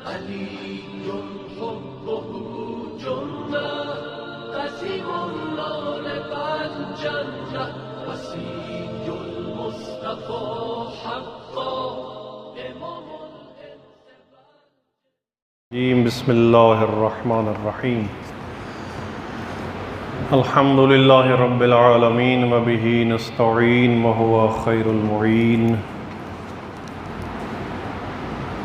علي حبه جنة قسيم النار الجنة وصي المصطفى حقا إمام بسم اللہ الرحمن الرحیم الحمد للہ رب العالمین وبہ نستعین وہو خیر المعین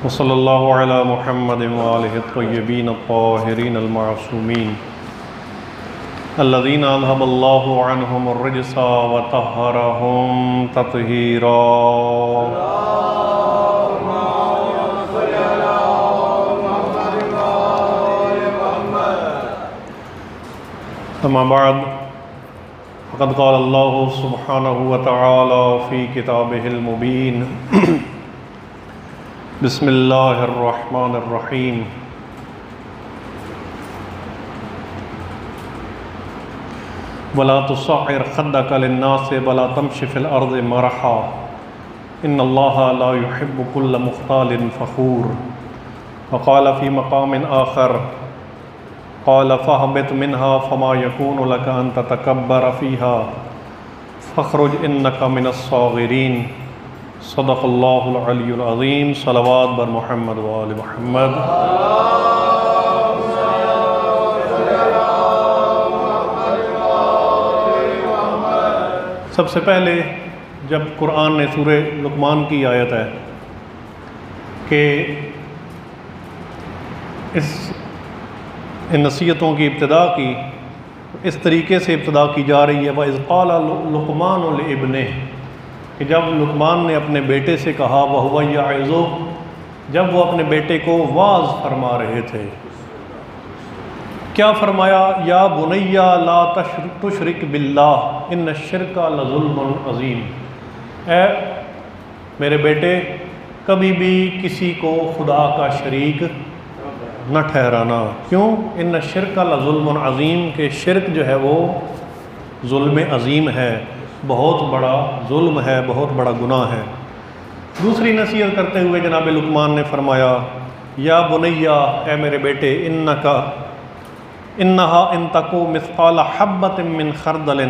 وصلی اللہ علی محمد وآلہ الطیبین الطاہرین المعصومین الذین اذھب اللہ عنہم الرجس وطہرہم تطہیرا اما بعد فقد قال اللہ سبحانہ وتعالی فی کتابہ المبین بسم اللہ الرحمن الرحیم ولا تصعر خدک للناس ولا تمش فی الارض مرحا ان اللہ لا يحب كل مختال فخور وقال فی مقام آخر قال فاهبط منها فما يكون لك أن تتكبر فيها فاخرج إنك من الصاغرين صدق الله العلي العظيم صلوات بر محمد وآل محمد سب سے پہلے جب قرآن نے سورہ لقمان کی آیت ہے کہ ان نصیحتوں کی ابتدا کی اس طریقے سے ابتدا کی جا رہی ہے وَإِذْ قَالَ لُقْمَانُ لِابْنِهِ کہ جب لقمان نے اپنے بیٹے سے کہا وَهُوَ يَعِظُهُ جب وہ اپنے بیٹے کو واعظ فرما رہے تھے کیا فرمایا یا بنیا لا تشرک باللہ ان الشرک لظلم عظیم اے میرے بیٹے کبھی بھی کسی کو خدا کا شریک نہ ٹھہرانا کیوں ان شرک لظلم عظیم کہ شرک جو ہے وہ ظلم عظیم ہے بہت بڑا ظلم ہے بہت بڑا گناہ ہے دوسری نصیحت کرتے ہوئے جناب لقمان نے فرمایا یا بنیا اے میرے بیٹے انہا ان تکو مثقال حبۃ من خردل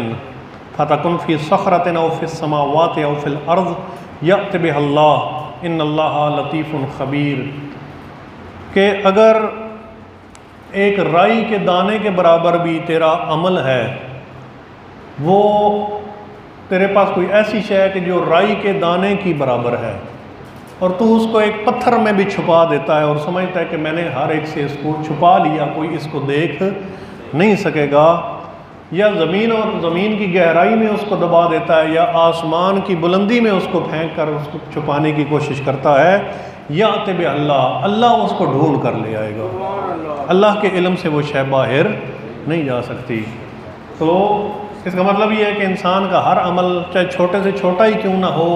فتکن فی صخرۃ او فی السماوات او فی الارض یأت بها اللہ ان اللہ لطیف خبیر کہ اگر ایک رائی کے دانے کے برابر بھی تیرا عمل ہے وہ تیرے پاس کوئی ایسی شے ہے کہ جو رائی کے دانے کی برابر ہے اور تو اس کو ایک پتھر میں بھی چھپا دیتا ہے اور سمجھتا ہے کہ میں نے ہر ایک سے اس کو چھپا لیا کوئی اس کو دیکھ نہیں سکے گا یا زمین اور زمین کی گہرائی میں اس کو دبا دیتا ہے یا آسمان کی بلندی میں اس کو پھینک کر اس کو چھپانے کی کوشش کرتا ہے یأت اللہ اس کو ڈھونڈ کر لے آئے گا اللہ کے علم سے وہ شے باہر نہیں جا سکتی تو اس کا مطلب یہ ہے کہ انسان کا ہر عمل چاہے چھوٹے سے چھوٹا ہی کیوں نہ ہو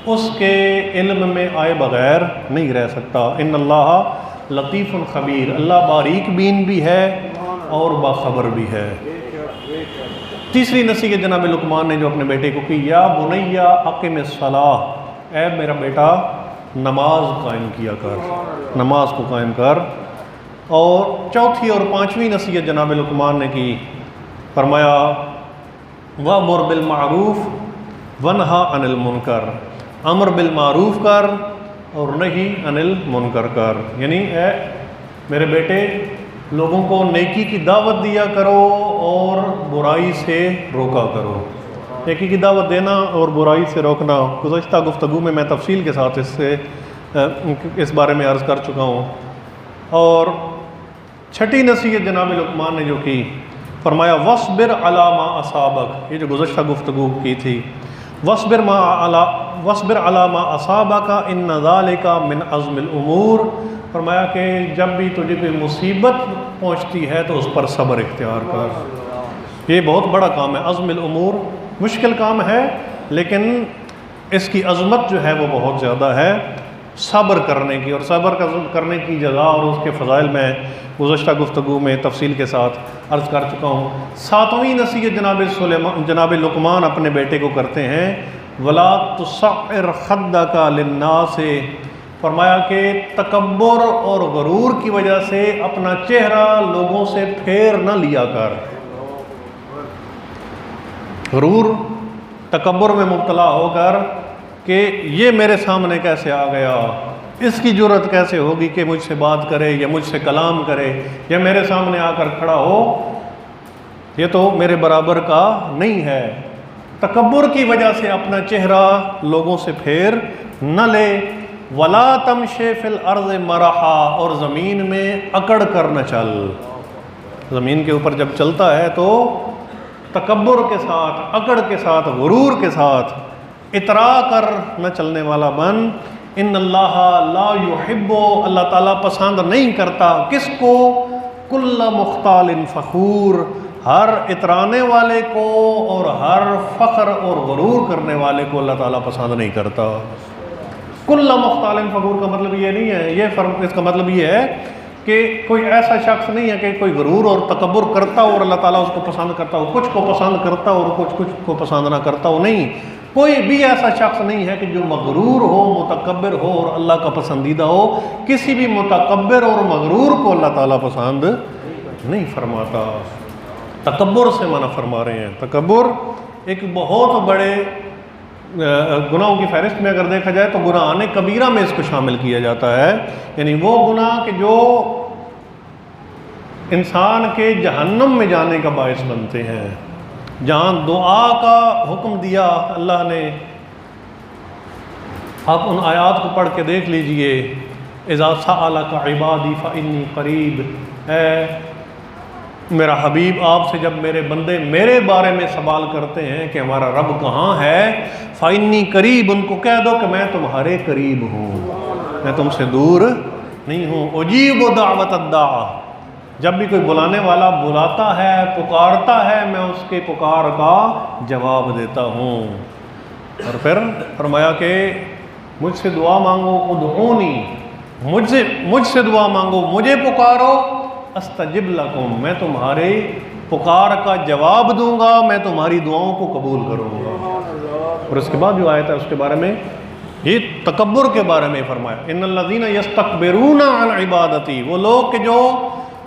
اس کے علم میں آئے بغیر نہیں رہ سکتا ان اللہ لطیف خبیر اللہ باریک بین بھی ہے اور باخبر بھی ہے تیسری نصیحت جناب لقمان نے جو اپنے بیٹے کو کی یا بنیا اقم الصلاۃ اے میرا بیٹا نماز قائم کیا کر نماز کو قائم کر اور چوتھی اور پانچویں نصیحت جناب لقمان نے کی فرمایا وَأْمُرْ بِالْمَعْرُوفِ وَانْهَ عَنِ الْمُنْكَرِ امر بالمعروف کر اور نہیں عن المنکر کر یعنی اے میرے بیٹے لوگوں کو نیکی کی دعوت دیا کرو اور برائی سے روکا کرو نیکی کی دعوت دینا اور برائی سے روکنا گزشتہ گفتگو میں تفصیل کے ساتھ اس بارے میں عرض کر چکا ہوں اور چھٹی نصیحت جناب لقمان نے جو کی فرمایا وَاصْبِرْ عَلَى مَا أَصَابَكَ یہ جو گزشتہ گفتگو کی تھی وَاصْبِرْ عَلَى مَا أَصَابَكَ إِنَّ ذَلِكَ مِنْ عَزْمِ الْأُمُورِ فرمایا کہ جب بھی تجھے کوئی مصیبت پہنچتی ہے تو اس پر صبر اختیار کر یہ بہت بڑا کام ہے عزم الامور مشکل کام ہے لیکن اس کی عظمت جو ہے وہ بہت زیادہ ہے صبر کرنے کی اور صبر کرنے کی جزا اور اس کے فضائل میں گزشتہ گفتگو میں تفصیل کے ساتھ عرض کر چکا ہوں ساتویں نصیحت جناب لقمان اپنے بیٹے کو کرتے ہیں وَلَا تُصَعِّرْ خَدَّكَ لِلنَّاسِ فرمایا کہ تکبر اور غرور کی وجہ سے اپنا چہرہ لوگوں سے پھیر نہ لیا کر۔ غرور تکبر میں مبتلا ہو کر کہ یہ میرے سامنے کیسے آ گیا، اس کی جرت کیسے ہوگی کہ مجھ سے بات کرے یا مجھ سے کلام کرے یا میرے سامنے آ کر کھڑا ہو، یہ تو میرے برابر کا نہیں ہے۔ تکبر کی وجہ سے اپنا چہرہ لوگوں سے پھیر نہ لے۔ وَلَا تَمْشِ فِي الْأَرْضِ مَرَحًا، اور زمین میں اکڑ کر نہ چل۔ زمین کے اوپر جب چلتا ہے تو تکبر کے ساتھ، اکڑ کے ساتھ، غرور کے ساتھ اترا کر نہ چلنے والا بن۔ ان اللہ لا یحب، اللہ تعالیٰ پسند نہیں کرتا کس کو؟ کل مختال فخور، ہر اترانے والے کو اور ہر فخر اور غرور کرنے والے کو اللہ تعالیٰ پسند نہیں کرتا۔ کل مختال فخور کا مطلب یہ نہیں ہے، اس کا مطلب یہ ہے کہ کوئی ایسا شخص نہیں ہے کہ کوئی غرور اور تکبر کرتا ہو اور اللہ تعالیٰ اس کو پسند کرتا ہو، کچھ کو پسند کرتا ہو اور کچھ کو پسند نہ کرتا ہو، نہیں، کوئی بھی ایسا شخص نہیں ہے کہ جو مغرور ہو، متکبر ہو اور اللہ کا پسندیدہ ہو۔ کسی بھی متکبر اور مغرور کو اللہ تعالیٰ پسند نہیں فرماتا۔ تکبر سے منع فرما رہے ہیں۔ تکبر ایک بہت بڑے گناہوں کی فہرست میں اگر دیکھا جائے تو گناہان کبیرہ میں اس کو شامل کیا جاتا ہے، یعنی وہ گناہ کہ جو انسان کے جہنم میں جانے کا باعث بنتے ہیں۔ جہاں دعا کا حکم دیا اللہ نے، آپ ان آیات کو پڑھ کے دیکھ لیجئے، اذا سألک عبادی فإنی قریب، اے میرا حبیب آپ سے جب میرے بندے میرے بارے میں سوال کرتے ہیں کہ ہمارا رب کہاں ہے، فإنی قریب، ان کو کہہ دو کہ میں تمہارے قریب ہوں، میں تم سے دور نہیں ہوں۔ اجیب دعوت الداع، جب بھی کوئی بلانے والا بلاتا ہے، پکارتا ہے، میں اس کے پکار کا جواب دیتا ہوں۔ اور پھر فرمایا کہ مجھ سے دعا مانگو، ادعونی، مجھ سے دعا مانگو، مجھے پکارو، استجب لکم، میں تمہارے پکار کا جواب دوں گا، میں تمہاری دعاؤں کو قبول کروں گا۔ اور اس کے بعد جو آیت ہے اس کے بارے میں، یہ تکبر کے بارے میں فرمایا، ان الذین یستکبرون عن عبادتی، وہ لوگ کہ جو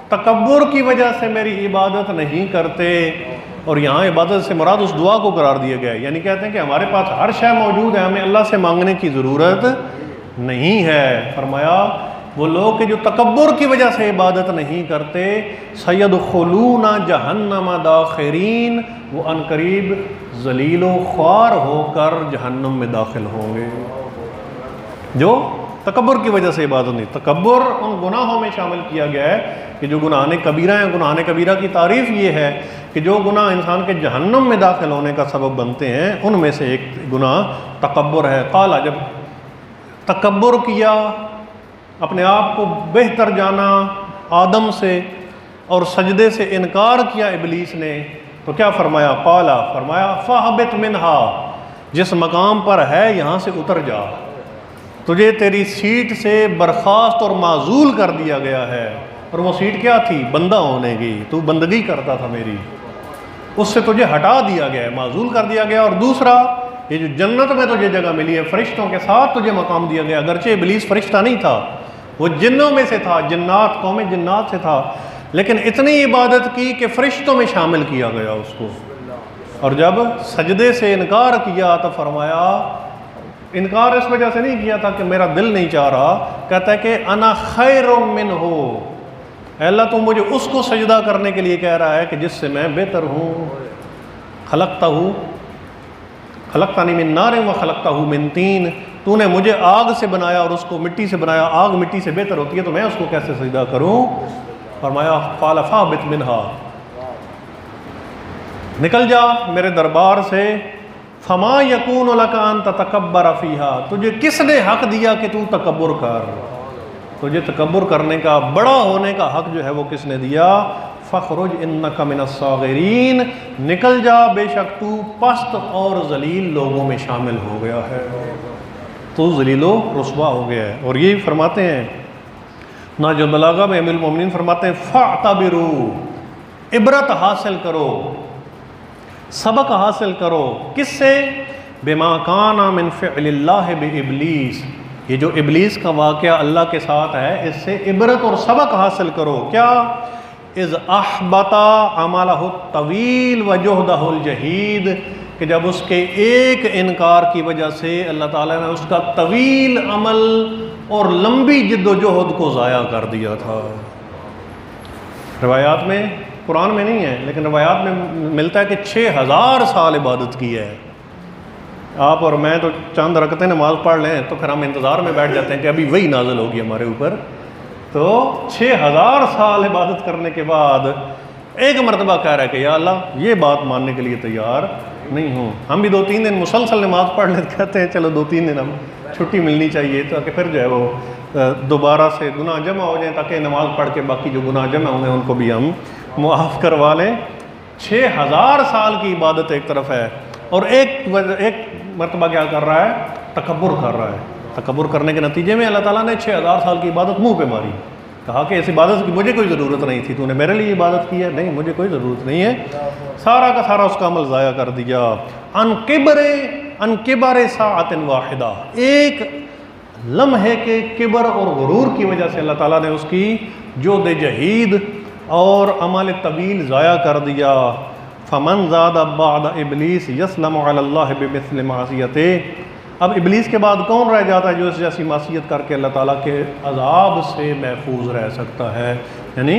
تکبر کی وجہ سے میری عبادت نہیں کرتے، اور یہاں عبادت سے مراد اس دعا کو قرار دیا گیا ہے، یعنی کہتے ہیں کہ ہمارے پاس ہر شے موجود ہے، ہمیں اللہ سے مانگنے کی ضرورت نہیں ہے۔ فرمایا وہ لوگ کہ جو تکبر کی وجہ سے عبادت نہیں کرتے، سیدخلون جہنم داخرین، وہ ان قریب ذلیل و خوار ہو کر جہنم میں داخل ہوں گے۔ جو تکبر کی وجہ سے عبادت نہیں، تکبر ان گناہوں میں شامل کیا گیا ہے کہ جو گناہان کبیرہ ہیں۔ گناہان کبیرہ کی تعریف یہ ہے کہ جو گناہ انسان کے جہنم میں داخل ہونے کا سبب بنتے ہیں، ان میں سے ایک گناہ تکبر ہے۔ قالا، جب تکبر کیا، اپنے آپ کو بہتر جانا آدم سے اور سجدے سے انکار کیا ابلیس نے، تو کیا فرمایا؟ قالا، فرمایا فاہبط منہا، جس مقام پر ہے یہاں سے اتر جا، تجھے تیری سیٹ سے برخاست اور معزول کر دیا گیا ہے۔ اور وہ سیٹ کیا تھی؟ بندہ ہونے کی، تو بندگی کرتا تھا میری، اس سے تجھے ہٹا دیا گیا ہے، معزول کر دیا گیا۔ اور دوسرا، یہ جو جنت میں تجھے جگہ ملی ہے، فرشتوں کے ساتھ تجھے مقام دیا گیا، اگرچہ ابلیس فرشتہ نہیں تھا، وہ جنوں میں سے تھا، جنات، قوم جنات سے تھا، لیکن اتنی عبادت کی کہ فرشتوں میں شامل کیا گیا اس کو۔ اور جب سجدے سے انکار کیا تو فرمایا، انکار اس وجہ سے نہیں کیا تھا کہ میرا دل نہیں چاہ رہا، کہتا ہے کہ انا خیر منہ، اے اللہ تو مجھے اس کو سجدہ کرنے کے لیے کہہ رہا ہے کہ جس سے میں بہتر ہوں۔ خلقتنی من نار و خلقتہ من طین، تو نے مجھے آگ سے بنایا اور اس کو مٹی سے بنایا، آگ مٹی سے بہتر ہوتی ہے تو میں اس کو کیسے سجدہ کروں؟ فرمایا قال فاہبط منہا، نکل جا میرے دربار سے، فما یکون لک ان تتکبر فیہا، تجھے کس نے حق دیا کہ تو تکبر کر؟ تجھے تکبر کرنے کا، بڑا ہونے کا حق جو ہے وہ کس نے دیا؟ فخرج انک من الصاغرین، نکل جا بے شک تو پست اور ذلیل لوگوں میں شامل ہو گیا ہے، تو ذلیل و رسوا ہو گیا ہے۔ اور یہی فرماتے ہیں نہج البلاغہ میں امیر المومنین فرماتے ہیں فاعتبروا، عبرت حاصل کرو، سبق حاصل کرو، کس سے؟ بما کان من فعل اللہ بابلیس، یہ جو ابلیس کا واقعہ اللہ کے ساتھ ہے، اس سے عبرت اور سبق حاصل کرو۔ کیا؟ اذ احبط عملہ الطویل وجہدہ الجہید، کہ جب اس کے ایک انکار کی وجہ سے اللہ تعالیٰ نے اس کا طویل عمل اور لمبی جد و جہد کو ضائع کر دیا تھا۔ روایات میں، قرآن میں نہیں ہے لیکن روایات میں ملتا ہے کہ 6000 سال عبادت کی ہے۔ آپ اور میں تو چند رکعتیں نماز پڑھ لیں تو پھر ہم انتظار میں بیٹھ جاتے ہیں کہ ابھی وہی نازل ہوگی ہمارے اوپر۔ تو 6000 سال عبادت کرنے کے بعد ایک مرتبہ کہہ رہا ہے کہ یا اللہ یہ بات ماننے کے لیے تیار نہیں ہوں۔ ہم بھی 2-3 دن مسلسل نماز پڑھ لیتے، کہتے ہیں چلو 2-3 دن ہم چھٹی ملنی چاہیے تاکہ پھر جو ہے وہ دوبارہ سے گناہ جمع ہو جائیں، تاکہ نماز پڑھ کے باقی جو گناہ جمع ہوئے ان کو بھی ہم معاف کروا لیں۔ 6000 سال کی عبادت ایک طرف ہے، اور ایک مرتبہ کیا کر رہا ہے؟ تکبر کر رہا ہے۔ تکبر کرنے کے نتیجے میں اللہ تعالیٰ نے 6000 سال کی عبادت منہ پہ ماری، کہا کہ اس عبادت کی مجھے کوئی ضرورت نہیں تھی، تو نے میرے لیے عبادت کی ہے؟ نہیں، مجھے کوئی ضرورت نہیں ہے۔ سارا کا سارا اس کا عمل ضائع کر دیا۔ ان کبر ساعت واحدہ، ایک لمحے کے کبر اور غرور کی وجہ سے اللہ تعالیٰ نے اس کی جہد جہید اور عمل طویل ضائع کر دیا۔ فمن زاد بعد ابلیس یسلم علی اللہ بمثل معصیتہ، اب ابلیس کے بعد کون رہ جاتا ہے جو اس جیسی معصیت کر کے اللہ تعالیٰ کے عذاب سے محفوظ رہ سکتا ہے؟ یعنی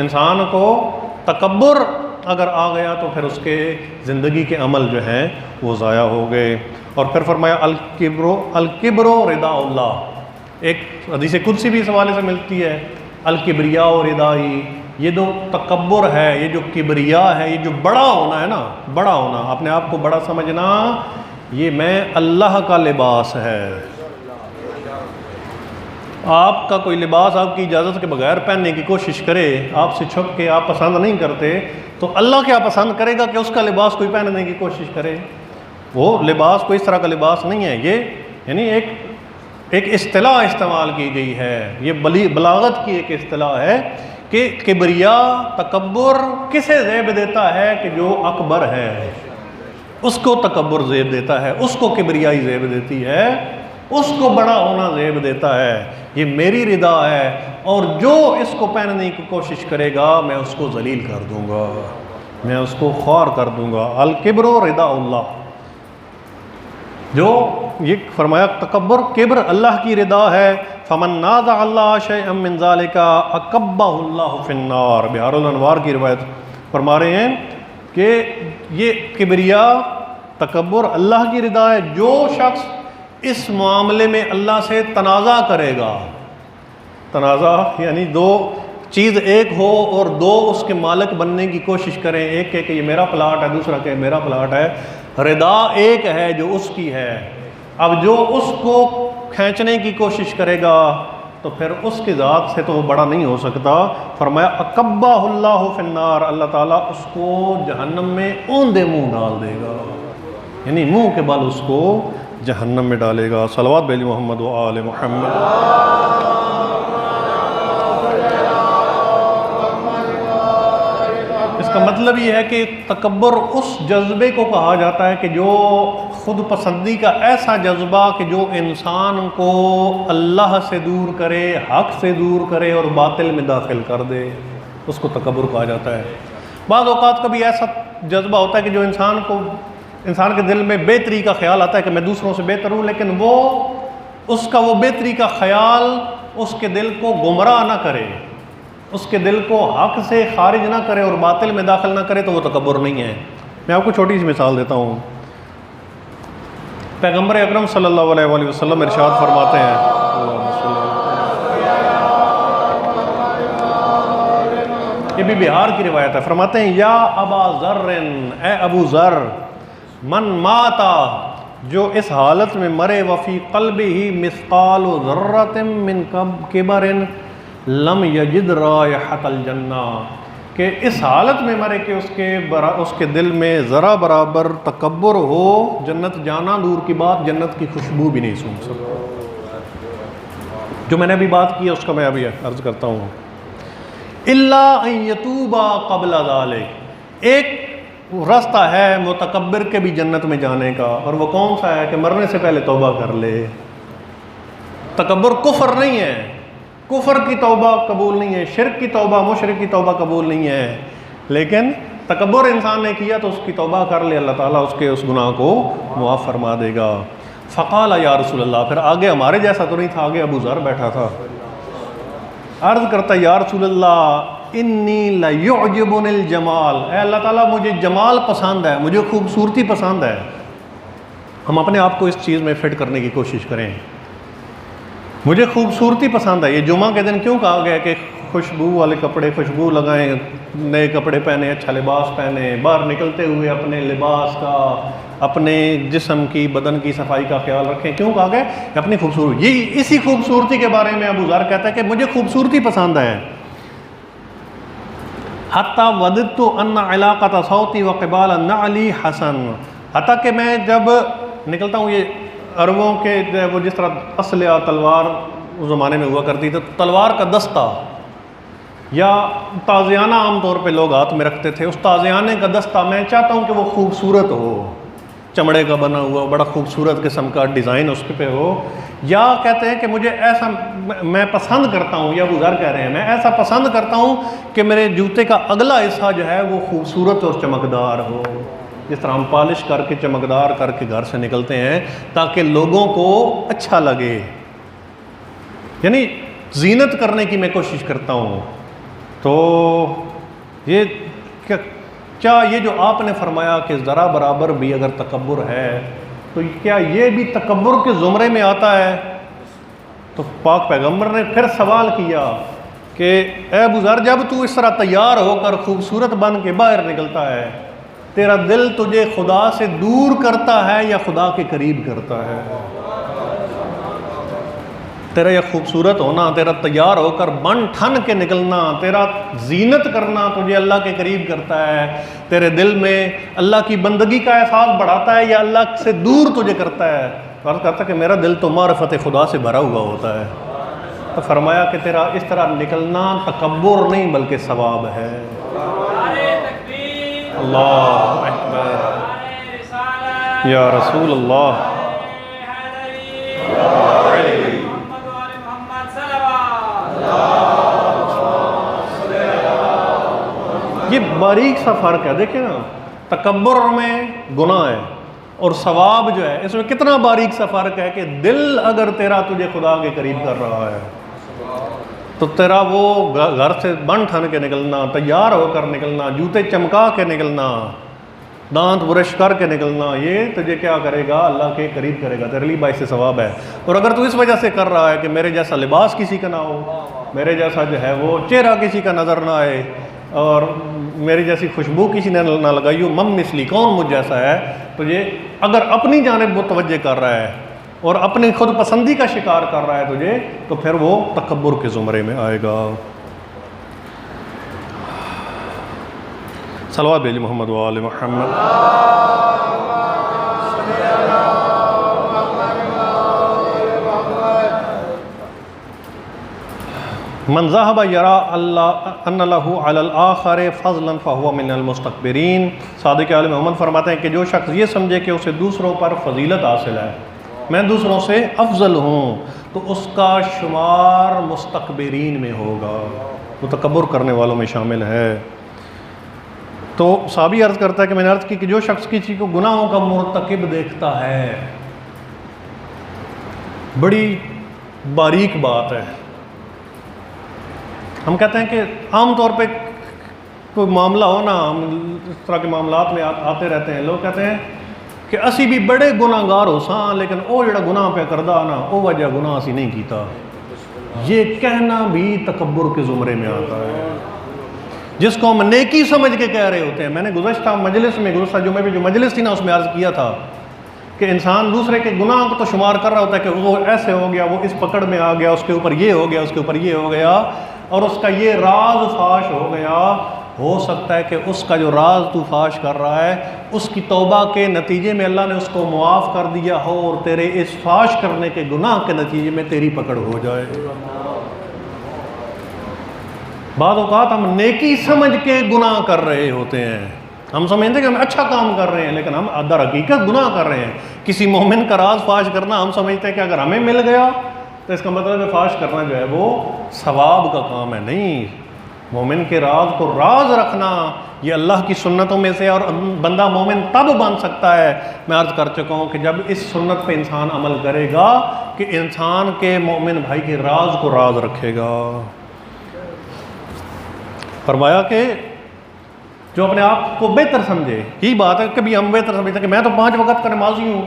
انسان کو تکبر اگر آ گیا تو پھر اس کے زندگی کے عمل جو ہیں وہ ضائع ہو گئے۔ اور پھر فرمایا الکبر رضا اللہ، ایک حدیث قدسی بھی اس حوالے سے ملتی ہے، الکبریاء ردائی، یہ جو تکبر ہے، یہ جو کبریاء ہے، یہ جو بڑا ہونا ہے نا، بڑا ہونا، اپنے آپ کو بڑا سمجھنا، یہ میں اللہ کا لباس ہے۔ آپ کا کوئی لباس آپ کی اجازت کے بغیر پہننے کی کوشش کرے، آپ سے چھپ کے آپ پسند نہیں کرتے، تو اللہ کیا پسند کرے گا کہ اس کا لباس کوئی پہننے کی کوشش کرے؟ وہ لباس کوئی اس طرح کا لباس نہیں ہے۔ یہ یعنی ایک اصطلاح استعمال کی گئی ہے، یہ بلاغت کی ایک اصطلاح ہے کہ کبریاء، تکبر کسے زیب دیتا ہے؟ کہ جو اکبر ہے اس کو تکبر زیب دیتا ہے، اس کو کبریائی زیب دیتی ہے، اس کو بڑا ہونا زیب دیتا ہے۔ یہ میری رضا ہے، اور جو اس کو پہننے کی کوشش کرے گا میں اس کو ذلیل کر دوں گا، میں اس کو خوار کر دوں گا۔ الکبر رضا اللہ، جو یہ فرمایا تکبر، کبر اللہ کی رضا ہے۔ فمن نازع اللہ شیئا من ذلک اکبہ اللہ فی النار، بہار الانوار کی روایت فرما رہے ہیں کہ یہ کبریاء، تکبر اللہ کی رضا ہے۔ جو شخص اس معاملے میں اللہ سے تنازع کرے گا، تنازع یعنی دو چیز ایک ہو اور دو اس کے مالک بننے کی کوشش کریں، ایک کہ یہ میرا پلاٹ ہے، دوسرا کہ میرا پلاٹ ہے، رضا ایک ہے جو اس کی ہے۔ اب جو اس کو کھینچنے کی کوشش کرے گا تو پھر اس کی ذات سے تو وہ بڑا نہیں ہو سکتا۔ فرمایا اکبہ اللہ فی النار، اللہ تعالیٰ اس کو جہنم میں اوندے منہ ڈال دے گا، یعنی منہ کے بل اس کو جہنم میں ڈالے گا۔ صلوات بھیجیں محمد و آل محمد۔ اس کا مطلب یہ ہے کہ تکبر اس جذبے کو کہا جاتا ہے کہ جو خود پسندی کا ایسا جذبہ کہ جو انسان کو اللہ سے دور کرے، حق سے دور کرے اور باطل میں داخل کر دے، اس کو تکبر کہا جاتا ہے۔ بعض اوقات کبھی ایسا جذبہ ہوتا ہے کہ جو انسان کے دل میں بہتری کا خیال آتا ہے کہ میں دوسروں سے بہتر ہوں، لیکن اس کا وہ بہتری کا خیال اس کے دل کو گمراہ نہ کرے، اس کے دل کو حق سے خارج نہ کرے اور باطل میں داخل نہ کرے، تو وہ تکبر نہیں ہے۔ میں آپ کو چھوٹی سی مثال دیتا ہوں۔ پیغمبر اکرم صلی اللہ علیہ وآلہ وسلم ارشاد فرماتے ہیں، یہ بھی بہار کی روایت ہے، فرماتے ہیں یا ابا ذر، اے ابو ذر، من ماتا، جو اس حالت میں مرے، وفی قلبہ مثقال ذرۃ من کبر لم یجد رائحۃ الجنہ، کہ اس حالت میں مرے کہ اس کے دل میں ذرا برابر تکبر ہو، جنت جانا دور کی بات، جنت کی خوشبو بھی نہیں سونگھ سکتا۔ جو میں نے ابھی بات کی ہے اس کا میں ابھی عرض کرتا ہوں۔ الا ان یتوبا قبل ذلک، ایک راستہ ہے متکبر کے بھی جنت میں جانے کا، اور وہ کون سا ہے؟ کہ مرنے سے پہلے توبہ کر لے۔ تکبر کفر نہیں ہے، کفر کی توبہ قبول نہیں ہے، شرک کی توبہ، مشرک کی توبہ قبول نہیں ہے، لیکن تکبر انسان نے کیا تو اس کی توبہ کر لے، اللہ تعالیٰ اس کے اس گناہ کو معاف فرما دے گا۔ فقال یا رسول اللہ، پھر آگے ہمارے جیسا تو نہیں تھا، آگے ابو ذر بیٹھا تھا، عرض کرتا یا رسول اللہ انی لیعجبنی الجمال، اے اللہ تعالیٰ مجھے جمال پسند ہے، مجھے خوبصورتی پسند ہے۔ ہم اپنے آپ کو اس چیز میں فٹ کرنے کی کوشش کریں، مجھے خوبصورتی پسند ہے۔ یہ جمعہ کے دن کیوں کہا گیا کہ خوشبو والے کپڑے، خوشبو لگائیں، نئے کپڑے پہنے، اچھا لباس پہنے، باہر نکلتے ہوئے اپنے لباس کا، اپنے جسم کی، بدن کی صفائی کا خیال رکھیں؟ کیوں کہا گیا کہ اپنی خوبصورتی، یہ اسی خوبصورتی کے بارے میں ابو ذر کہتا ہے کہ مجھے خوبصورتی پسند ہے۔ حتیٰ وددت ان علاقۃ صوتی وقبال النعلی حسن، حتیٰ کہ میں جب نکلتا ہوں، یہ عربوں کے وہ جس طرح اسلحہ تلوار اس زمانے میں ہوا کرتی تھی، تلوار کا دستہ یا تازیانہ عام طور پہ لوگ ہاتھ میں رکھتے تھے، اس تازیانے کا دستہ میں چاہتا ہوں کہ وہ خوبصورت ہو، چمڑے کا بنا ہوا، بڑا خوبصورت قسم کا ڈیزائن اس پہ ہو، یا کہتے ہیں کہ مجھے ایسا میں پسند کرتا ہوں، یا ابو ذر کہہ رہے ہیں میں ایسا پسند کرتا ہوں کہ میرے جوتے کا اگلا حصہ جو ہے وہ خوبصورت اور چمکدار ہو، جس طرح ہم پالش کر کے چمکدار کر کے گھر سے نکلتے ہیں تاکہ لوگوں کو اچھا لگے، یعنی زینت کرنے کی میں کوشش کرتا ہوں۔ تو یہ کیا یہ جو آپ نے فرمایا کہ ذرا برابر بھی اگر تکبر ہے تو کیا یہ بھی تکبر کے زمرے میں آتا ہے؟ تو پاک پیغمبر نے پھر سوال کیا کہ اے ابو ذر، جب تو اس طرح تیار ہو کر خوبصورت بن کے باہر نکلتا ہے، تیرا دل تجھے خدا سے دور کرتا ہے یا خدا کے قریب کرتا ہے؟ تیرا یہ خوبصورت ہونا، تیرا تیار ہو کر بن ٹھن کے نکلنا، تیرا زینت کرنا تجھے اللہ کے قریب کرتا ہے، تیرے دل میں اللہ کی بندگی کا احساس بڑھاتا ہے یا اللہ سے دور تجھے کرتا ہے؟ عرض کرتا کہ میرا دل تو معرفت خدا سے بھرا ہوا ہوتا ہے۔ تو فرمایا کہ تیرا اس طرح نکلنا تکبر نہیں بلکہ ثواب ہے۔ اللہ اکبر، یا رسول اللہ، یہ باریک سا فرق ہے، دیکھیں نا، تکبر میں گناہ ہے اور ثواب جو ہے اس میں کتنا باریک سا فرق ہے کہ دل اگر تیرا تجھے خدا کے قریب کر رہا ہے تو تیرا وہ گھر سے بن ٹھن کے نکلنا، تیار ہو کر نکلنا، جوتے چمکا کے نکلنا، دانت برش کر کے نکلنا، یہ تجھے کیا کرے گا؟ اللہ کے قریب کرے گا، تیرے لیے باعث ثواب ہے۔ اور اگر تو اس وجہ سے کر رہا ہے کہ میرے جیسا لباس کسی کا نہ ہو، میرے جیسا جو ہے وہ چہرہ کسی کا نظر نہ آئے، اور میری جیسی خوشبو کسی نے نہ لگائی ہو، مم مثلی، کون مجھ جیسا ہے، تو یہ اگر اپنی جانب متوجہ کر رہا ہے اور اپنی خود پسندی کا شکار کر رہا ہے تجھے، تو پھر وہ تکبر کے زمرے میں آئے گا۔ صلوات علی محمد و آل محمد۔ من ذهب يرى الله ان له على الاخر فضلا فهو من المستكبرين، صادق عالم محمد فرماتے ہیں کہ جو شخص یہ سمجھے کہ اسے دوسروں پر فضیلت حاصل ہے، میں دوسروں سے افضل ہوں، تو اس کا شمار مستکبرین میں ہوگا، وہ تکبر کرنے والوں میں شامل ہے۔ تو صحابی عرض کرتا ہے کہ میں نے عرض کی کہ جو شخص کسی کو گناہوں کا مرتکب دیکھتا ہے، بڑی باریک بات ہے۔ ہم کہتے ہیں کہ عام طور پہ کوئی معاملہ ہو نا، ہم اس طرح کے معاملات میں آتے رہتے ہیں، لوگ کہتے ہیں کہ اسی بھی بڑے گناہ گار ہو ساں، لیکن وہ جڑا گناہ پہ کردہ نا وہ وجہ گناہ اسی نہیں کیتا، یہ کہنا بھی تکبر کے زمرے میں آتا ہے، جس کو ہم نیکی سمجھ کے کہہ رہے ہوتے ہیں۔ میں نے گزشتہ مجلس میں، گزشتہ جمعے میں جو مجلس تھی نا، اس میں عرض کیا تھا کہ انسان دوسرے کے گناہ کو تو شمار کر رہا ہوتا ہے کہ وہ ایسے ہو گیا، وہ اس پکڑ میں آ گیا، اس کے اوپر یہ ہو گیا، اس کے اوپر یہ ہو گیا، اور اس کا یہ راز فاش ہو گیا۔ ہو سکتا ہے کہ اس کا جو راز تو فاش کر رہا ہے، اس کی توبہ کے نتیجے میں اللہ نے اس کو معاف کر دیا ہو، اور تیرے اس فاش کرنے کے گناہ کے نتیجے میں تیری پکڑ ہو جائے۔ بعض اوقات ہم نیکی سمجھ کے گناہ کر رہے ہوتے ہیں، ہم سمجھتے ہیں کہ ہم اچھا کام کر رہے ہیں، لیکن ہم در حقیقت گناہ کر رہے ہیں۔ کسی مومن کا راز فاش کرنا ہم سمجھتے ہیں کہ اگر ہمیں مل گیا تو اس کا مطلب ہے فاش کرنا جو ہے وہ ثواب کا کام ہے، نہیں۔ مومن کے راز کو راز رکھنا یہ اللہ کی سنتوں میں سے، اور بندہ مومن تب بن سکتا ہے، میں عرض کر چکا ہوں کہ جب اس سنت پہ انسان عمل کرے گا کہ انسان کے مومن بھائی کے راز کو راز رکھے گا۔ فرمایا کہ جو اپنے آپ کو بہتر سمجھے، یہی بات ہے کبھی ہم بہتر سمجھتے ہیں کہ میں تو 5 وقت کا نمازی ہوں،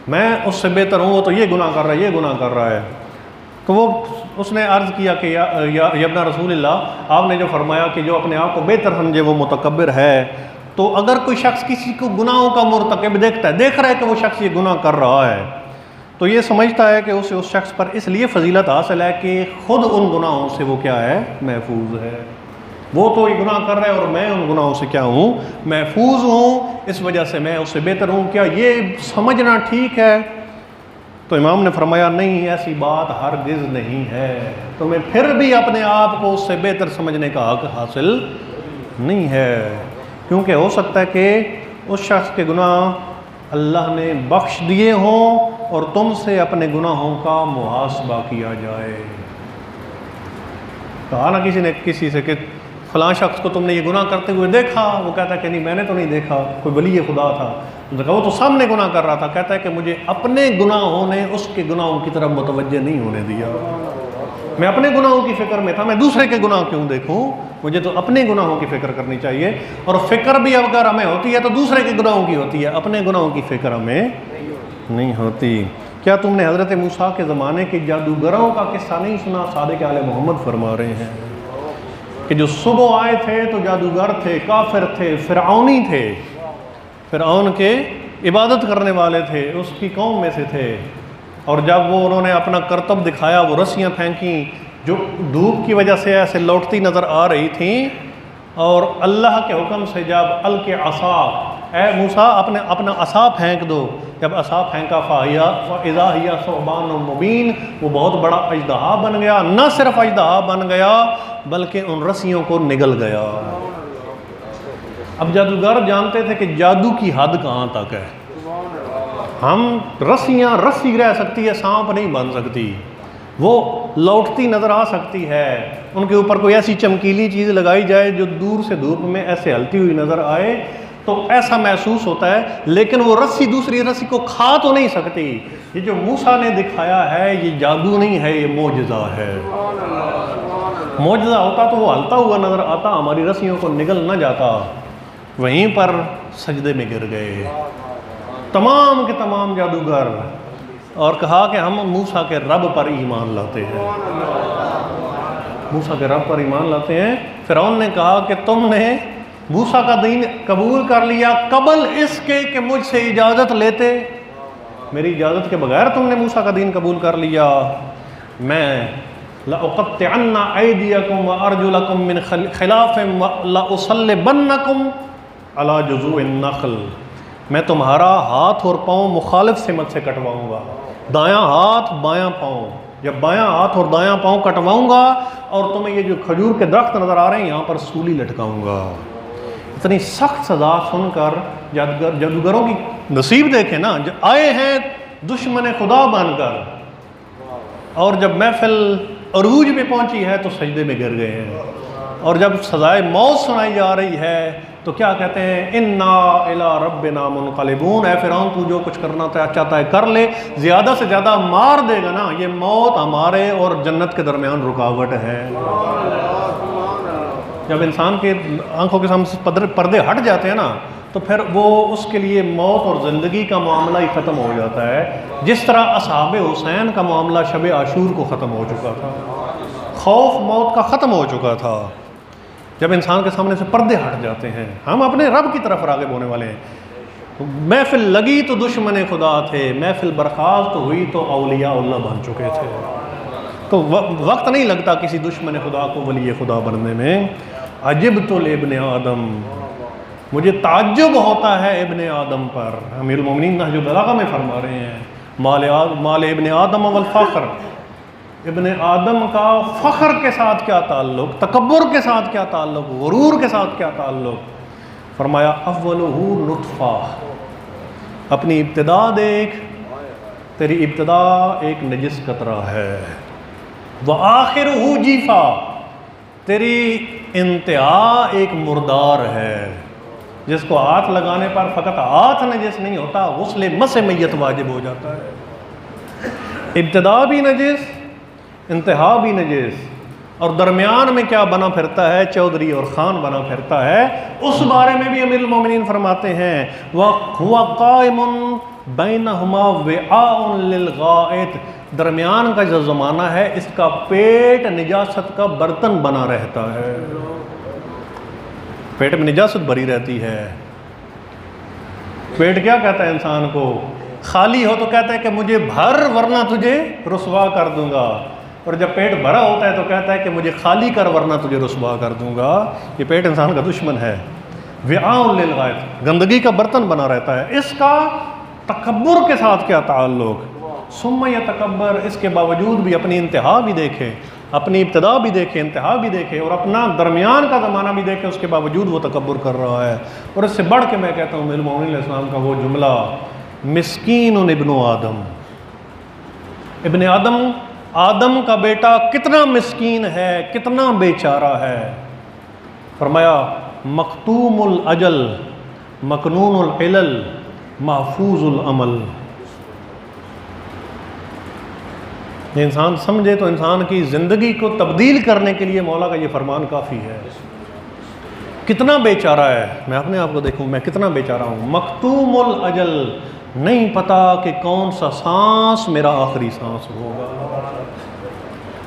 میں اس سے بہتر ہوں، وہ تو یہ گناہ کر رہا ہے، یہ گناہ کر رہا ہے۔ تو وہ اس نے عرض کیا کہ یا ابن رسول اللہ، آپ نے جو فرمایا کہ جو اپنے آپ کو بہتر سمجھے وہ متکبر ہے، تو اگر کوئی شخص کسی کو گناہوں کا مرتکب دیکھتا ہے، دیکھ رہا ہے کہ وہ شخص یہ گناہ کر رہا ہے، تو یہ سمجھتا ہے کہ اسے اس شخص پر اس لیے فضیلت حاصل ہے کہ خود ان گناہوں سے وہ کیا ہے، محفوظ ہے۔ وہ تو یہ گناہ کر رہا ہے اور میں ان گناہوں سے کیا ہوں، محفوظ ہوں، اس وجہ سے میں اس سے بہتر ہوں۔ کیا یہ سمجھنا ٹھیک ہے؟ تو امام نے فرمایا نہیں، ایسی بات ہرگز نہیں ہے، تمہیں پھر بھی اپنے آپ کو اس سے بہتر سمجھنے کا حق حاصل نہیں ہے، کیونکہ ہو سکتا ہے کہ اس شخص کے گناہ اللہ نے بخش دیے ہوں اور تم سے اپنے گناہوں کا محاسبہ کیا جائے۔ کہا نا کسی نے کسی سے کہ فلاں شخص کو تم نے یہ گناہ کرتے ہوئے دیکھا؟ وہ کہتا ہے کہ نہیں، میں نے تو نہیں دیکھا، کوئی ولی خدا تھا۔ کہا وہ تو سامنے گناہ کر رہا تھا۔ کہتا ہے کہ مجھے اپنے گناہوں نے اس کے گناہوں کی طرف متوجہ نہیں ہونے دیا، میں اپنے گناہوں کی فکر میں تھا، میں دوسرے کے گناہ کیوں دیکھوں، مجھے تو اپنے گناہوں کی فکر کرنی چاہیے۔ اور فکر بھی اگر ہمیں ہوتی ہے تو دوسرے کے گناہوں کی ہوتی ہے، اپنے گناہوں کی فکر ہمیں نہیں ہوتی۔ کیا تم نے حضرت موسیٰ کے زمانے کے جادوگروں کا قصہ نہیں سنا؟ صادق آل محمد فرما رہے ہیں کہ جو صبح آئے تھے تو جادوگر تھے، کافر تھے، فرعونی تھے، فرعون کے عبادت کرنے والے تھے، اس کی قوم میں سے تھے، اور جب وہ انہوں نے اپنا کرتب دکھایا، وہ رسیاں پھینکیں جو دھوپ کی وجہ سے ایسے لوٹتی نظر آ رہی تھیں، اور اللہ کے حکم سے جب القِ عصا، اے موسیٰ اپنا عصا پھینک دو، جب عصا پھینکا فَإِذَا هِيَ ثُعْبَانٌ مُبِينٌ، وہ بہت بڑا اژدہا بن گیا، نہ صرف اژدہا بن گیا بلکہ ان رسیوں کو نگل گیا۔ اب جادوگر جانتے تھے کہ جادو کی حد کہاں تک ہے، ہم رسی رہ سکتی ہے، سانپ نہیں بن سکتی، وہ لوٹتی نظر آ سکتی ہے، ان کے اوپر کوئی ایسی چمکیلی چیز لگائی جائے جو دور سے دھوپ میں ایسے ہلتی ہوئی نظر آئے تو ایسا محسوس ہوتا ہے، لیکن وہ رسی دوسری رسی کو کھا تو نہیں سکتی۔ یہ جو موسیٰ نے دکھایا ہے یہ جادو نہیں ہے، یہ معجزہ ہے۔ معجزہ ہوتا تو وہ ہلتا ہوا نظر آتا، ہماری رسیوں کو نگل نہ جاتا۔ وہیں پر سجدے میں گر گئے تمام کے تمام جادوگر، اور کہا کہ ہم موسیٰ کے رب پر ایمان لاتے ہیں، موسیٰ کے رب پر ایمان لاتے ہیں۔ فرعون نے کہا کہ تم نے موسیٰ کا دین قبول کر لیا قبل اس کے کہ مجھ سے اجازت لیتے، میری اجازت کے بغیر تم نے موسیٰ کا دین قبول کر لیا، میں لَأُقَطِّعَنَّ أَيْدِيَكُمْ وَأَرْجُلَكُمْ مِنْ خِلَافٍ لَأُصَلِّبَنَّكُمْ عَلَى جُذُوعِ النَّخْلِ، میں تمہارا ہاتھ اور پاؤں مخالف سمت سے کٹواؤں گا، دایاں ہاتھ بایاں پاؤں، جب بایاں ہاتھ اور دایاں پاؤں کٹواؤں گا اور تمہیں یہ جو کھجور کے درخت نظر آ رہے ہیں یہاں پر سولی لٹکاؤں گا۔ اتنی سخت سزا سن کر جادوگروں کی نصیب دیکھیں نا، آئے ہیں دشمن خدا بن کر، اور جب محفل عروج پہ پہنچی ہے تو سجدے میں گر گئے ہیں، اور جب سزائے موت سنائی جا رہی ہے تو کیا کہتے ہیں، اِنَّا إِلَىٰ رَبِّنَا مُنْقَلِبُونَ، اے فرعون تو جو کچھ کرنا چاہتا ہے کر لے، زیادہ سے زیادہ مار دے گا نا، یہ موت ہمارے اور جنت کے درمیان رکاوٹ ہے۔ جب انسان کے آنکھوں کے سامنے سے پردے ہٹ جاتے ہیں نا تو پھر وہ اس کے لیے موت اور زندگی کا معاملہ ہی ختم ہو جاتا ہے، جس طرح اصحاب حسین کا معاملہ شب عاشور کو ختم ہو چکا تھا، خوف موت کا ختم ہو چکا تھا۔ جب انسان کے سامنے سے پردے ہٹ جاتے ہیں، ہم اپنے رب کی طرف راغب ہونے والے ہیں۔ محفل لگی تو دشمن خدا تھے، محفل برخاست ہوئی تو اولیاء اللہ بن چکے تھے، تو وقت نہیں لگتا کسی دشمن خدا کو ولی خدا بننے میں۔ عجبت لابن آدم، مجھے تعجب ہوتا ہے ابن آدم پر۔ امیر المومنین نہج البلاغہ میں فرما رہے ہیں مال ابن آدم والفخر، ابن آدم کا فخر کے ساتھ کیا تعلق، تکبر کے ساتھ کیا تعلق، غرور کے ساتھ کیا تعلق۔ فرمایا اولہ نطفہ، اپنی ابتدا دیکھ، تیری ابتدا ایک نجس قطرہ ہے، وآخرہ جیفا، تیری انتہا ایک مردار ہے، جس کو ہاتھ لگانے پر فقط ہاتھ نجس نہیں ہوتا، غسل مس میت واجب ہو جاتا ہے۔ ابتدا بھی نجس، انتہا بھی نجس، اور درمیان میں کیا بنا پھرتا ہے؟ چودھری اور خان بنا پھرتا ہے۔ اس بارے میں بھی امیر المومنین فرماتے ہیں وَهُوَ قَائِمٌ بَيْنَهُمَا وِعَاءٌ لِلْغَائِطِ، درمیان کا جو زمانہ ہے اس کا پیٹ نجاست کا برتن بنا رہتا ہے، پیٹ میں نجاست بھری رہتی ہے۔ پیٹ کیا کہتا ہے انسان کو؟ خالی ہو تو کہتا ہے کہ مجھے بھر ورنہ تجھے رسوا کر دوں گا، اور جب پیٹ بھرا ہوتا ہے تو کہتا ہے کہ مجھے خالی کر ورنہ تجھے رسوا کر دوں گا۔ یہ پیٹ انسان کا دشمن ہے۔ وعاء للغائط، گندگی کا برتن بنا رہتا ہے۔ اس کا تکبر کے ساتھ کیا تعلق؟ ثم یتکبر، اس کے باوجود بھی اپنی انتہا بھی دیکھے، اپنی ابتدا بھی دیکھے، انتہا بھی دیکھے، اور اپنا درمیان کا زمانہ بھی دیکھے، اس کے باوجود وہ تکبر کر رہا ہے۔ اور اس سے بڑھ کے میں کہتا ہوں امیر المومنین علیہ السلام کا وہ جملہ، مسکین ابن آدم، ابن آدم کا بیٹا کتنا مسکین ہے، کتنا بیچارہ ہے۔ فرمایا مختوم الاجل، مکنون العلل، محفوظ العمل۔ یہ انسان سمجھے تو انسان کی زندگی کو تبدیل کرنے کے لیے مولا کا یہ فرمان کافی ہے۔ کتنا بیچارہ ہے، میں اپنے آپ کو دیکھوں میں کتنا بیچارہ ہوں۔ مختوم الاجل، نہیں پتا کہ کون سا سانس میرا آخری سانس ہوگا۔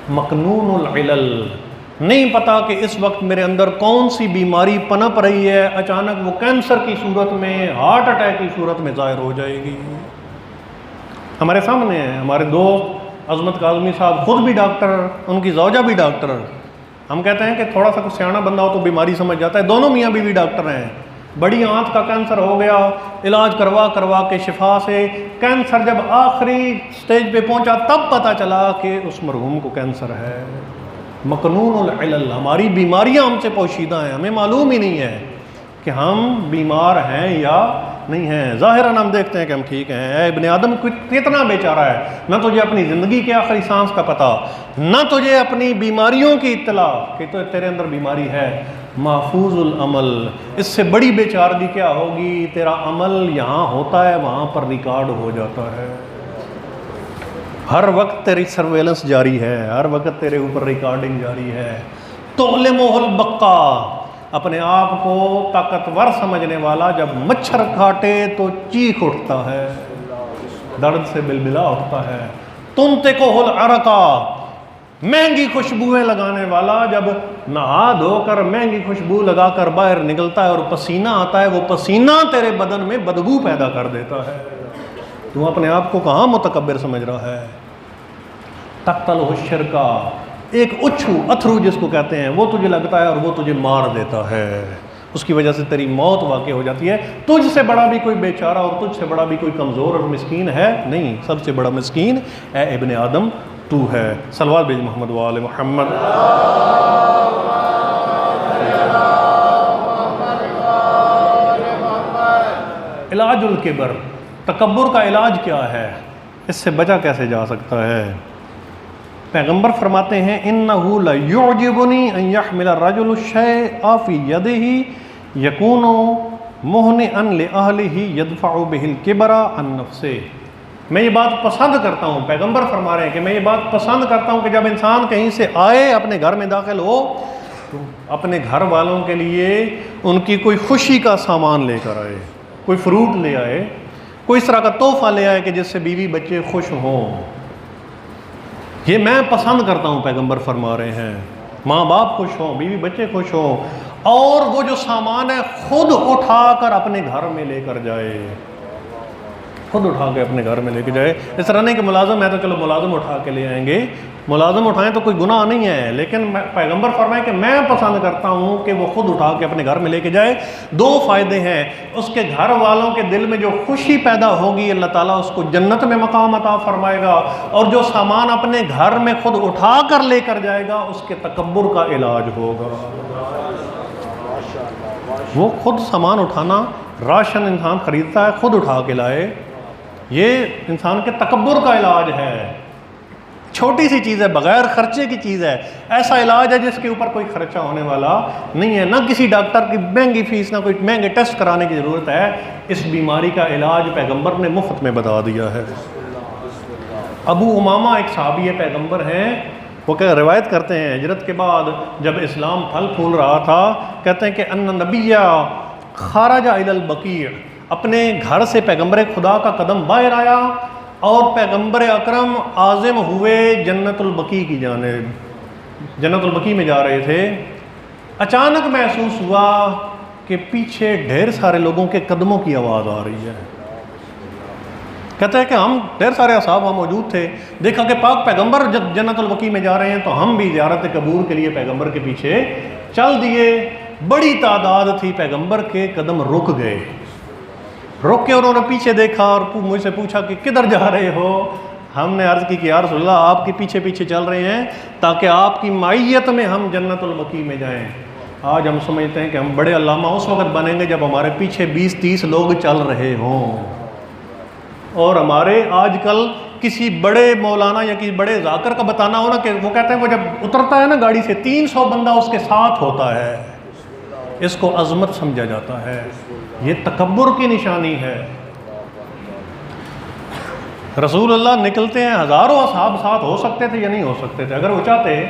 مکنون العلل، نہیں پتا کہ اس وقت میرے اندر کون سی بیماری پنپ رہی ہے، اچانک وہ کینسر کی صورت میں، ہارٹ اٹیک کی صورت میں ظاہر ہو جائے گی۔ ہمارے سامنے ہیں ہمارے دوست عظمت کاظمی صاحب، خود بھی ڈاکٹر، ان کی زوجہ بھی ڈاکٹر۔ ہم کہتے ہیں کہ تھوڑا سا کچھ سیاںا بندہ ہو تو بیماری سمجھ جاتا ہے، دونوں میاں بیوی ڈاکٹر ہیں۔ بڑی آنت کا کینسر ہو گیا، علاج کروا کے شفا سے کینسر جب آخری سٹیج پہ پہنچا تب پتہ چلا کہ اس مرحوم کو کینسر ہے۔ مکنون العلل، ہماری بیماریاں ہم سے پوشیدہ ہیں، ہمیں معلوم ہی نہیں ہے کہ ہم بیمار ہیں یا نہیں ہیں۔ ظاہراً ہم دیکھتے ہیں کہ ہم ٹھیک ہیں۔ اے ابن آدم کتنا بیچارہ ہے، نہ تجھے اپنی زندگی کے آخری سانس کا پتہ، نہ تجھے اپنی بیماریوں کی اطلاع کہ تو تیرے اندر بیماری ہے۔ محفوظ العمل، اس سے بڑی بیچارگی کیا ہوگی؟ تیرا عمل یہاں ہوتا ہے وہاں پر ریکارڈ ہو جاتا ہے، ہر وقت تیری سرویلنس جاری ہے، ہر وقت تیرے اوپر ریکارڈنگ جاری ہے۔ تعلمہ البقا، اپنے آپ کو طاقتور سمجھنے والا جب مچھر کاٹے تو چیخ اٹھتا ہے، درد سے بلبلا اٹھتا ہے۔ تنطقہ العرقا، مہنگی خوشبوئیں لگانے والا جب نہا دھو کر مہنگی خوشبو لگا کر باہر نکلتا ہے اور پسینہ آتا ہے، وہ پسینہ تیرے بدن میں بدبو پیدا کر دیتا ہے۔ تو اپنے آپ کو کہاں متکبر سمجھ رہا ہے؟ تقتلہ الشرکا، ایک اتھرو جس کو کہتے ہیں، وہ تجھے لگتا ہے اور وہ تجھے مار دیتا ہے، اس کی وجہ سے تیری موت واقع ہو جاتی ہے۔ تجھ سے بڑا بھی کوئی بیچارہ اور تجھ سے بڑا بھی کوئی کمزور اور مسکین ہے نہیں، سب سے بڑا مسکین اے ابن آدم تو ہے۔ صلوات بھیج محمد و آل محمد۔ علاج الکبر، تکبر کا علاج کیا ہے؟ اس سے بچا کیسے جا سکتا ہے؟ پیغمبر فرماتے ہیں انہو لیعجبنی ان یحمل الرجل الشیء فی یدہ یکون مہنئا لأہلہ یدفع بہ الکبر عن نفسہ۔ میں یہ بات پسند کرتا ہوں، پیغمبر فرما رہے ہیں کہ میں یہ بات پسند کرتا ہوں کہ جب انسان کہیں سے آئے، اپنے گھر میں داخل ہو، تو اپنے گھر والوں کے لیے ان کی کوئی خوشی کا سامان لے کر آئے، کوئی فروٹ لے آئے، کوئی اس طرح کا تحفہ لے آئے کہ جس سے بیوی بچے خوش ہوں۔ یہ میں پسند کرتا ہوں، پیغمبر فرما رہے ہیں، ماں باپ خوش ہوں، بیوی بچے خوش ہوں، اور وہ جو سامان ہے خود اٹھا کر اپنے گھر میں لے کر جائے، خود اٹھا کے اپنے گھر میں لے کے جائے۔ اس طرح نہیں کہ ملازم ہے تو چلو ملازم اٹھا کے لے آئیں گے، ملازم اٹھائیں تو کوئی گناہ نہیں ہے، لیکن پیغمبر فرمائے کہ میں پسند کرتا ہوں کہ وہ خود اٹھا کے اپنے گھر میں لے کے جائے۔ دو فائدے ہیں، اس کے گھر والوں کے دل میں جو خوشی پیدا ہوگی اللہ تعالیٰ اس کو جنت میں مقام عطا فرمائے گا، اور جو سامان اپنے گھر میں خود اٹھا کر لے کر جائے گا اس کے تکبر کا علاج ہوگا۔ وہ خود سامان اٹھانا، راشن انسان خریدتا ہے خود اٹھا کے لائے، یہ انسان کے تکبر کا علاج ہے، چھوٹی سی چیز ہے، بغیر خرچے کی چیز ہے، ایسا علاج ہے جس کے اوپر کوئی خرچہ ہونے والا نہیں ہے، نہ کسی ڈاکٹر کی مہنگی فیس، نہ کوئی مہنگے ٹیسٹ کرانے کی ضرورت ہے، اس بیماری کا علاج پیغمبر نے مفت میں بتا دیا ہے۔ ابو امامہ ایک صحابی پیغمبر ہیں، وہ کہ روایت کرتے ہیں ہجرت کے بعد جب اسلام پھل پھول رہا تھا، کہتے ہیں کہ ان نبی خرج الی البقیع، اپنے گھر سے پیغمبر خدا کا قدم باہر آیا اور پیغمبر اکرم عازم ہوئے جنت البقیع کی جانب، جنت البقیع میں جا رہے تھے، اچانک محسوس ہوا کہ پیچھے ڈھیر سارے لوگوں کے قدموں کی آواز آ رہی ہے۔ کہتے ہیں کہ ہم ڈھیر سارے اصحاب وہاں موجود تھے، دیکھا کہ پاک پیغمبر جب جنت البقیع میں جا رہے ہیں تو ہم بھی زیارت قبور کے لیے پیغمبر کے پیچھے چل دیے، بڑی تعداد تھی، پیغمبر کے قدم رک گئے، رک کے انہوں نے پیچھے دیکھا اور مجھ سے پوچھا کہ کدھر جا رہے ہو؟ ہم نے عرض کی کہ یا رسول اللہ آپ کے پیچھے پیچھے چل رہے ہیں تاکہ آپ کی معیت میں ہم جنت البقیع میں جائیں۔ آج ہم سمجھتے ہیں کہ ہم بڑے علامہ اس وقت بنیں گے جب ہمارے پیچھے 20-30 لوگ چل رہے ہوں، اور ہمارے آج کل کسی بڑے مولانا یا کسی بڑے ذاکر کا بتانا ہو نا کہ وہ کہتے ہیں وہ جب اترتا ہے نا گاڑی سے 300 بندہ اس کے ساتھ ہوتا ہے، اس کو عظمت سمجھا جاتا ہے، یہ تکبر کی نشانی ہے۔ رسول اللہ نکلتے ہیں، ہزاروں اصحاب ساتھ ہو سکتے تھے یا نہیں ہو سکتے تھے؟ اگر وہ چاہتے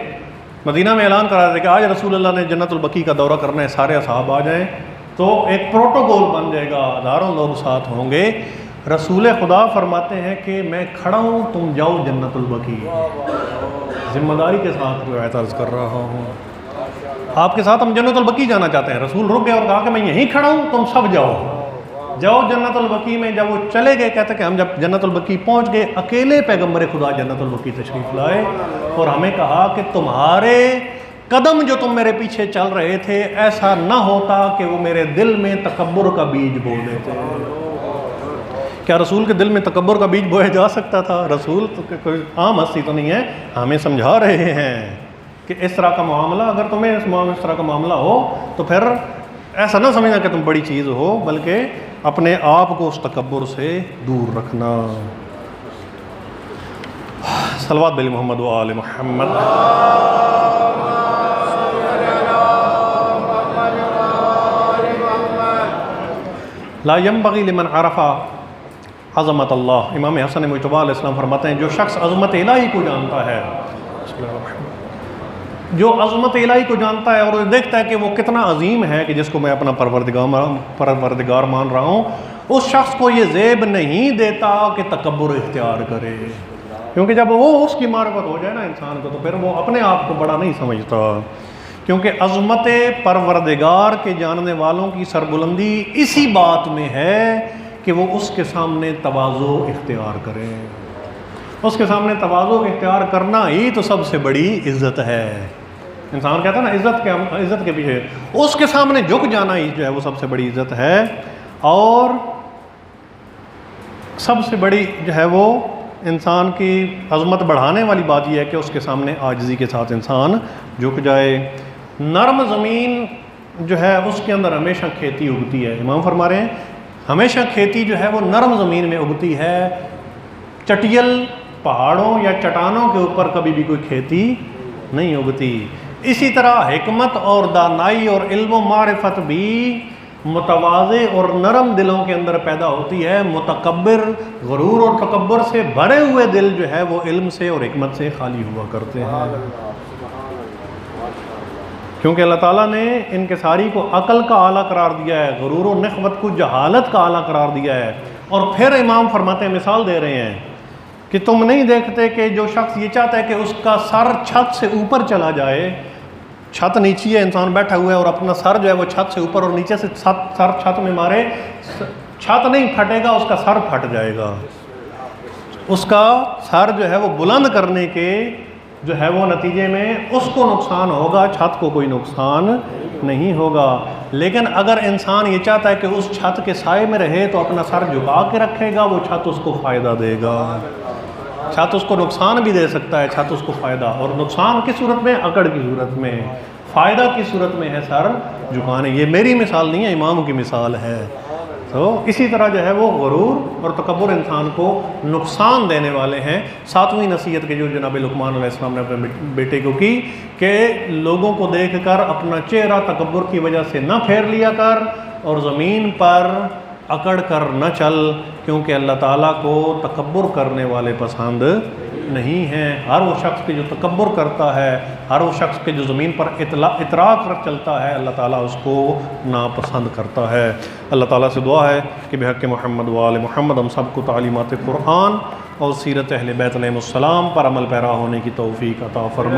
مدینہ میں اعلان کرا دیتے کہ آج رسول اللہ نے جنت البقیع کا دورہ کرنا ہے، سارے اصحاب آ جائیں، تو ایک پروٹوکول بن جائے گا، ہزاروں لوگ ساتھ ہوں گے۔ رسول خدا فرماتے ہیں کہ میں کھڑا ہوں، تم جاؤ جنت البقیع، ذمہ داری کے ساتھ روایت عرض کر رہا ہوں، آپ کے ساتھ ہم جنت البقیع جانا چاہتے ہیں۔ رسول رک گئے اور کہا کہ میں یہیں کھڑا ہوں، تم سب جاؤ جنت البقیع میں۔ جب وہ چلے گئے، کہتے کہ ہم جب جنت البقیع پہنچ گئے، اکیلے پیغمبر خدا جنت البقیع تشریف لائے اور ہمیں کہا کہ تمہارے قدم جو تم میرے پیچھے چل رہے تھے، ایسا نہ ہوتا کہ وہ میرے دل میں تکبر کا بیج بو دیتے۔ کیا رسول کے دل میں تکبر کا بیج بویا جا سکتا تھا؟ رسول تو کوئی عام ہستی تو نہیں ہے، ہمیں سمجھا رہے ہیں کہ اس طرح کا معاملہ، اگر تمہیں اس طرح کا معاملہ ہو تو پھر ایسا نہ سمجھنا کہ تم بڑی چیز ہو، بلکہ اپنے آپ کو اس تکبر سے دور رکھنا۔ صلوات بلی محمد و آل محمد۔ لا ينبغي لمن عرف عظمت اللہ، امام حسن مجتبیٰ علیہ السلام فرماتے ہیں جو شخص عظمت الہی کو جانتا ہے، جو عظمت الہی کو جانتا ہے اور دیکھتا ہے کہ وہ کتنا عظیم ہے کہ جس کو میں اپنا پروردگار مان رہا ہوں، اس شخص کو یہ زیب نہیں دیتا کہ تکبر اختیار کرے، کیونکہ جب وہ اس کی معرفت ہو جائے نا انسان کو تو پھر وہ اپنے آپ کو بڑا نہیں سمجھتا، کیونکہ عظمت پروردگار کے جاننے والوں کی سربلندی اسی بات میں ہے کہ وہ اس کے سامنے تواضع اختیار کریں۔ اس کے سامنے تواضع اختیار کرنا ہی تو سب سے بڑی عزت ہے۔ انسان کہتا ہے نا عزت کے پیچھے، اس کے سامنے جھک جانا ہی جو ہے وہ سب سے بڑی عزت ہے، اور سب سے بڑی جو ہے وہ انسان کی عظمت بڑھانے والی بات یہ ہے کہ اس کے سامنے عاجزی کے ساتھ انسان جھک جائے۔ نرم زمین جو ہے اس کے اندر ہمیشہ کھیتی اگتی ہے، امام فرما رہے ہیں ہمیشہ کھیتی جو ہے وہ نرم زمین میں اگتی ہے، چٹیل پہاڑوں یا چٹانوں کے اوپر کبھی بھی کوئی کھیتی نہیں اگتی۔ اسی طرح حکمت اور دانائی اور علم و معرفت بھی متواضع اور نرم دلوں کے اندر پیدا ہوتی ہے۔ متکبر، غرور اور تکبر سے بھرے ہوئے دل جو ہے وہ علم سے اور حکمت سے خالی ہوا کرتے ہیں، کیونکہ اللہ تعالیٰ نے انکساری کو عقل کا اعلیٰ قرار دیا ہے، غرور و نخوت کو جہالت کا اعلیٰ قرار دیا ہے۔ اور پھر امام فرماتے ہیں، مثال دے رہے ہیں کہ تم نہیں دیکھتے کہ جو شخص یہ چاہتا ہے کہ اس کا سر چھت سے اوپر چلا جائے، چھت نیچی ہے، انسان بیٹھا ہوا ہے اور اپنا سر جو ہے وہ چھت سے اوپر اور نیچے سے سر چھت میں مارے، چھت نہیں پھٹے گا، اس کا سر پھٹ جائے گا۔ اس کا سر جو ہے وہ بلند کرنے کے جو ہے وہ نتیجے میں اس کو نقصان ہوگا، چھت کو کوئی نقصان نہیں ہوگا۔ لیکن اگر انسان یہ چاہتا ہے کہ اس چھت کے سائے میں رہے تو اپنا سر جھکا کے رکھے گا، وہ چھت اس کو فائدہ دے گا۔ چھت اس کو نقصان بھی دے سکتا ہے، چھت اس کو فائدہ، اور نقصان کس صورت میں؟ اکڑ کی صورت میں۔ فائدہ کی صورت میں ہے سر جھکانے۔ یہ میری مثال نہیں ہے، امام کی مثال ہے۔ تو اسی طرح جو ہے وہ غرور اور تکبر انسان کو نقصان دینے والے ہیں۔ ساتویں نصیحت کے جو جناب لقمان علیہ السلام نے اپنے بیٹے کو کی کہ لوگوں کو دیکھ کر اپنا چہرہ تکبر کی وجہ سے نہ پھیر لیا کر اور زمین پر اکڑ کر نہ چل، کیونکہ اللہ تعالیٰ کو تکبر کرنے والے پسند نہیں ہیں۔ ہر وہ شخص کے جو تکبر کرتا ہے، ہر وہ شخص کے جو زمین پر اطراء کر چلتا ہے، اللہ تعالیٰ اس کو ناپسند کرتا ہے۔ اللہ تعالیٰ سے دعا ہے کہ بحق محمد و آل محمد ہم سب کو تعلیمات قرآن اور سیرت اہل بیت علیہم السلام پر عمل پیرا ہونے کی توفیق عطا فرمائے۔